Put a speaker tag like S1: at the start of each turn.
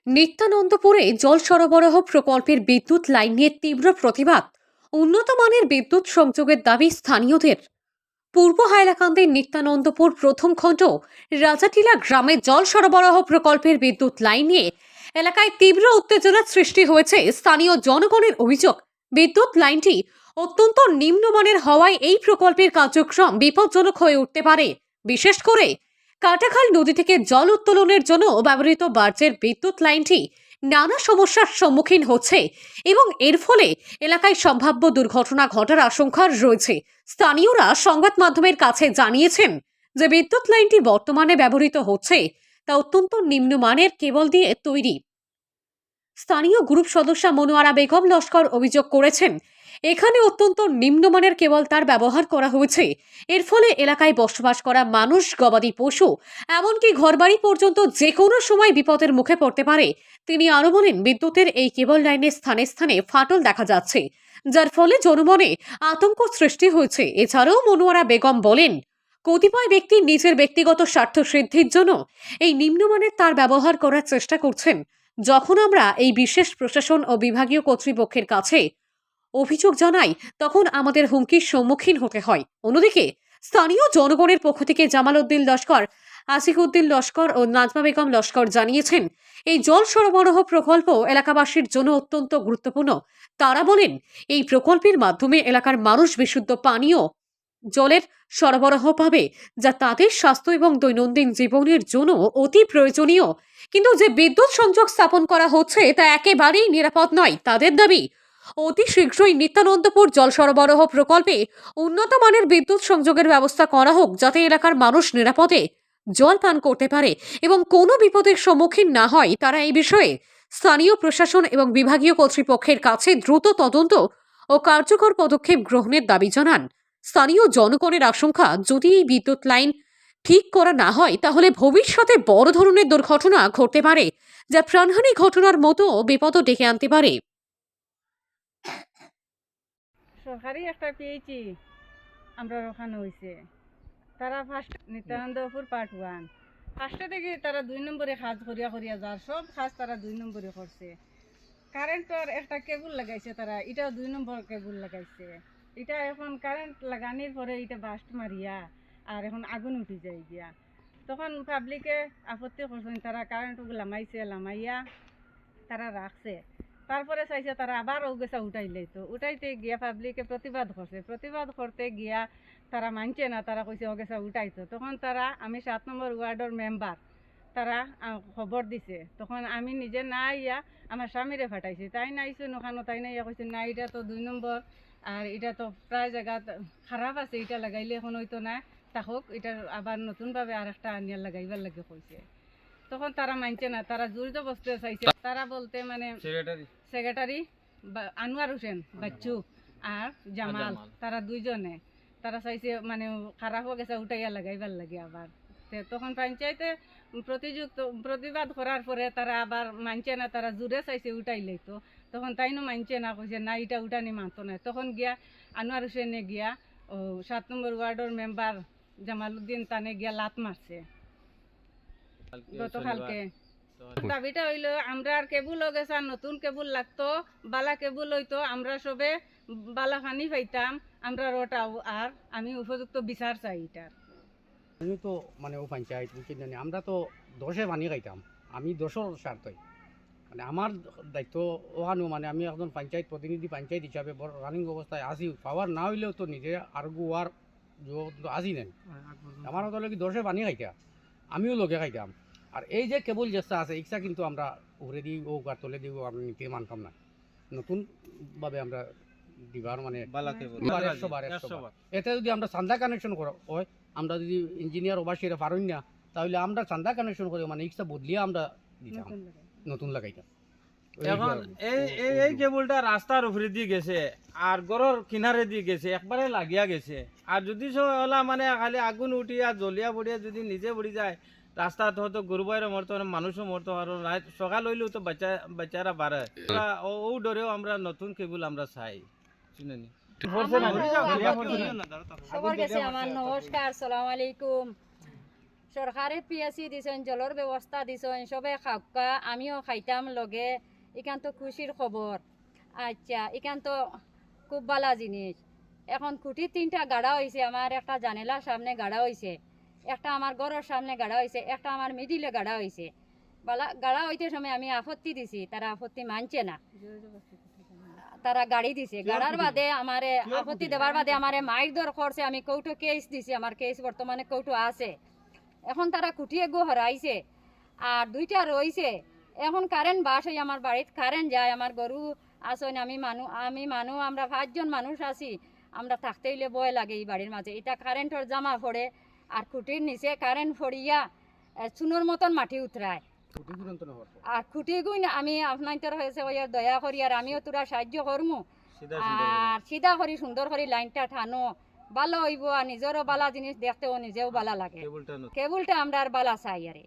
S1: নিত্যানন্দপুরে জল সরবরাহ প্রকল্পের বিদ্যুৎ লাইন নিয়ে তীব্র প্রতিবাদ। উন্নত মানের বিদ্যুৎ সংযোগের দাবি স্থানীয়দের। পূর্ব হাইলাকান্দির নিত্যানন্দপুর প্রথম খণ্ড রাজাটিলা গ্রামে জল সরবরাহ প্রকল্পের বিদ্যুৎ লাইন নিয়ে এলাকায় তীব্র উত্তেজনার সৃষ্টি হয়েছে। স্থানীয় জনগণের অভিযোগ, বিদ্যুৎ লাইনটি অত্যন্ত নিম্নমানের হওয়ায় এই প্রকল্পের কার্যক্রম বিপজ্জনক হয়ে উঠতে পারে। বিশেষ করে কাটাখাল নদী থেকে জল উত্তোলনের জন্য ব্যবহৃত বার্জের বিদ্যুৎ লাইনটি নানা সমস্যার সম্মুখীন হচ্ছে এবং এর ফলে এলাকায় সম্ভাব্য দুর্ঘটনা ঘটার আশঙ্কা রয়েছে। স্থানীয়রা সংবাদ মাধ্যমের কাছে জানিয়েছেন যে বিদ্যুৎ লাইনটি বর্তমানে ব্যবহৃত হচ্ছে তা অত্যন্ত নিম্নমানের কেবল দিয়ে তৈরি। স্থানীয় গ্রুপ সদস্যা মনোয়ারা বেগম লস্কর অভিযোগ করেছেন, এখানে অত্যন্ত নিম্নমানের কেবল তার ব্যবহার করা হয়েছে। এর ফলে এলাকায় বসবাস করা মানুষ, গবাদি পশু, এমনকি ঘরবাড়ি পর্যন্ত যে কোনো সময় বিপদের মুখে পড়তে পারে। তিনি আরো বলেন, বিদ্যুতের এই কেবল লাইনের স্থানে স্থানে ফাটল দেখা যাচ্ছে, যার ফলে জনমনে আতঙ্ক সৃষ্টি হয়েছে। এছাড়াও মনোয়ারা বেগম বলেন, কতিপয় ব্যক্তি নিজের ব্যক্তিগত স্বার্থ সিদ্ধির জন্য এই নিম্নমানের তার ব্যবহার করার চেষ্টা করছেন। যখন আমরা এই বিশেষ প্রশাসন ও বিভাগীয় কর্তৃপক্ষের কাছে অভিযোগ জানাই, তখন আমাদের হুমকির সম্মুখীন হতে হয়। অন্যদিকে স্থানীয় জনগণের পক্ষ থেকে জামাল উদ্দিন লস্কর, আসিফউদ্দিন লস্কর ও নাজমা বেগম লস্কর জানিয়েছেন, এই জল সরবরাহ প্রকল্প এলাকাবাসীর জন্য অত্যন্ত গুরুত্বপূর্ণ। তারা বলেন, এই প্রকল্পের মাধ্যমে এলাকার মানুষ বিশুদ্ধ পানীয় জলের সরবরাহ পাবে, যা তাদের স্বাস্থ্য এবং দৈনন্দিন জীবনের জন্য অতি প্রয়োজনীয়। কিন্তু যে বিদ্যুৎ সংযোগ স্থাপন করা হচ্ছে তা একেবারেই নিরাপদ নয়। তাদের দাবি, অতি শীঘ্রই নিত্যানন্দপুর জল সরবরাহ প্রকল্পে উন্নত মানের বিদ্যুৎ সংযোগের ব্যবস্থা করা হোক, যাতে এলাকার মানুষ নিরাপদে জল পান করতে পারে এবং কোনো বিপদের সম্মুখীন না হয়। তারা এই বিষয়ে স্থানীয় প্রশাসন এবং বিভাগীয় কর্তৃপক্ষের কাছে দ্রুত তদন্ত ও কার্যকর পদক্ষেপ গ্রহণের দাবি জানান। স্থানীয় জনগণের আশঙ্কা, যদি এই বিদ্যুৎ লাইন ঠিক করা না হয় তাহলে ভবিষ্যতে বড় ধরনের দুর্ঘটনা ঘটতে পারে, যা প্রাণহানি ঘটনার মতো বিপদও ডেকে আনতে পারে।
S2: সরকারি একটা পেয়েছি আমরা ওখানে হয়েছে। তারা ফার্স্ট নিত্যানন্দপুর পার্ট 1 ফার্স্টে থেকে তারা 2 নম্বরে কাজ করিয়া করিয়া যার সব কাজ তারা 2 নম্বরে করছে। কারেন্টর একটা কেবল লাগাইছে, তারা এটাও 2 নম্বর কেবল লাগাইছে। এটা এখন কারেন্ট লাগানির পরে এটা বাস্ট মারিয়া আর এখন আগুন উঠে যায় গিয়া। তখন পাবলিকে আপত্তি করছেন, তারা কারেন্টগুলো লামাইয়া তারা রাখছে। তারপরে চাইছে তারা আবার গেছা উঠাইলে, তো উঠাইতে গিয়া পাবলিকে প্রতিবাদ করছে। প্রতিবাদ করতে গিয়া তারা মানছে না, তারা কইছে গেছা উঠাইতো। তখন তারা, আমি 7 নম্বর ওয়ার্ডের মেম্বার, তারা খবর দিছে। তখন আমি নিজে না আইয়া আমার স্বামীরে ফাটাইছি, তাই না আইসো নখানো, তাই না ইয়া কইছে না এটা তো 2 নম্বর আর এটা তো প্রায় জায়গা খারাপ আছে, এটা লাগাইলে এখন হইতো না, তাহক এটা আবার নতুনভাবে আর একটা আনিয়া লাগাইবার লাগে কইছে। তখন তারা মানছে না, তারা জোর জবরদস্তি চাইছে। তারা বলতে মানে সেক্রেটারি আনোয়ার হোসেন বাচ্চু আর জামাল, তারা দুইজনে তারা চাইছে মানে খারাপ হয়ে গেছে উঠাইয়া লাগাইবার লাগে আবার। তখন পঞ্চায়েতে প্রতিবাদ করার পরে তারা আবার মানছে না, তারা জোরে চাইছে উঠাইলেই তো। তখন তাইনও মানছে না, কইছে না এটা উঠানি মানতো না। তখন গিয়া আনোয়ার হোসেনে গিয়া 7 নম্বর ওয়ার্ডের মেম্বার জামাল উদ্দিন তানে গিয়া লাত মারছে গতকালকে। দাবিটা হইলো আমরা আর কেবল গেছে, নতুন কেবল লাগতো, বালা কেবল হইতো, আমরা সবে বালা পানি পাইতাম, আমরা ওটাও আর আমি উপযুক্ত বিচার চাই এটার।
S3: আমি তো মানে ও পঞ্চায়েত জানি, আমরা তো দোষে পানি খাইতাম, আমি দোষর স্বার্থই মানে আমার দায়িত্ব ওখানো, মানে আমি একজন পঞ্চায়েত প্রতিনিধি, পঞ্চায়েত হিসাবে রানিং অবস্থায় আসি, পাওয়ার না হইলেও তো নিজে আরগুয়ার আসি নেন। আমার কথা হলো কি দোষে পানি খাইতাম, আমিও লগে খাইতাম। আর এই যে কেবল যেটা আছে ইচ্ছা কিন্তু আমরা উপরে দিই ও আর তলে দিই আমরা নিতে মানতাম না, নতুনভাবে আমরা দিবার মানে এতে যদি আমরা চান্দা কানেকশন করা হয়, আমরা যদি ইঞ্জিনিয়ার ওভারসিয়ারে পারুন না, তাহলে আমরা চান্দা কানেকশন করে মানে ইচ্ছা বদলিয়ে আমরা দিতাম, নতুন লাগাইতাম।
S4: এখন এই কেবলটা রাস্তার উপরে দিয়ে গেছে আর গড়ের কিনারে দিয়ে গেছে, একবারে লাগিয়া গেছে। আর যদি ওলা মানে খালি আগুন উঠিয়া জ্বলিয়া পড়িয়া যদি নিজে পড়ি যায়, রাস্তাত হয়তো গরু বাইরে মরতে পারে, মানুষও মরতে পারে, সকাল হইলেও তো বাচ্চারা বাড়ে। ও ডরেও আমরা নতুন কেবল আমরা চাই। শুনেনি
S5: সবার কাছে আমার নমস্কার, সালাম আলাইকুম। সরকারে পিএসি দিছেন, জলের ব্যবস্থা দিছেন, সবে খাওয়া, আমিও খাইতাম লগে, এখান তো খুশির খবর। আচ্ছা, এখান তো খুব ভালো জিনিস। এখন খুঁটি 3টা গাড়া হয়েছে, আমার একটা জানেলার সামনে গাড়া হয়েছে, একটা আমার ঘরের সামনে গাড়া হয়েছে, একটা আমার মিডিলে গাড়া হয়েছে। গাড়া হইতে সময় আমি আপত্তি দিছি, তারা আপত্তি মানছে না, তারা গাড়ি দিছে। গাড়ার বাদে আমারে আপত্তি দেবার বাদে আমারে মাইর দর করছে, আমি কৌটো কেস দিছি, আমার কেস বর্তমানে কৌটো আছে। এখন তারা কুটিয়ে গো হরাইছে, আর 2টা রইছে। এখন কারেন্ট বাস হয়ে আমার বাড়িতে কারেন্ট যায়, আমার গরু আসেন, আমি মানু আমরা 5 জন মানুষ আছি, আমরা থাকতে হইলে ভয় লাগে এই বাড়ির মাঝে। এটা কারেন্টর জামা পড়ে, আর খুঁটির নিচে কারেন্ট ফড়িয়া চুনোর মতন মাটি উতরায়।
S3: ক্ষতিপূরণ তো না হওয়ার পর।
S5: আর খুঁটি গুই না, আমি আপনার হয়েছে ওই দয়া করি, আর আমিও তোরা সাহায্য করমু, আর সিধা করি সুন্দর করে লাইনটা ঠানো, ভালো হইব, আর নিজেরও বালা জিনিস দেখতেও নিজেও বালা লাগে। কেবলটা আমরা আর বালা চাই আরে।